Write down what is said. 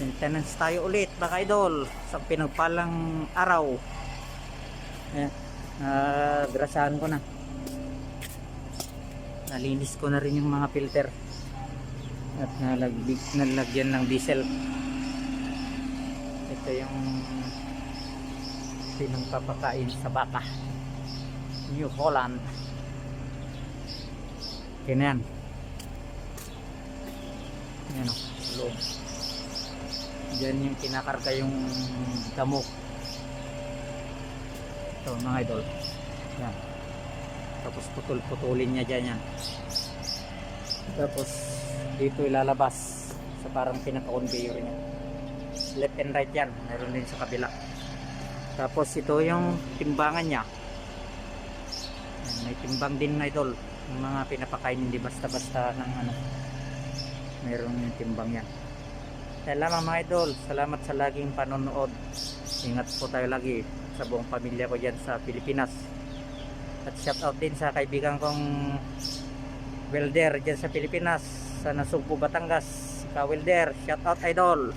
Maintenance tayo ulit mga idol sa pinagpalang araw. Ayan, grasahan ko na. Nalinis ko na rin yung mga filter at nalagyan ng diesel. Ito yung pinagpapakain sa baka, New Holland. Okay na yan. Yan o, loob. Diyan yung kinakarga yung damo. Ito mga idol. Yan. Tapos putulin niya dyan yan. Tapos dito ilalabas sa parang pinaka-conveyor niya. Left and right yan. Meron din sa kabila. Tapos ito yung timbangan niya. Yan, may timbang din mga idol. Yung mga pinapakain hindi basta-basta ng ano. Meron yung timbang yan. Salamat mga idol, salamat sa laging panonood. Ingat po tayo lagi sa buong pamilya ko dyan sa Pilipinas. At shout out din sa kaibigan kong welder dyan sa Pilipinas, sa Nasugbu, Batangas. Ka welder, shout out idol.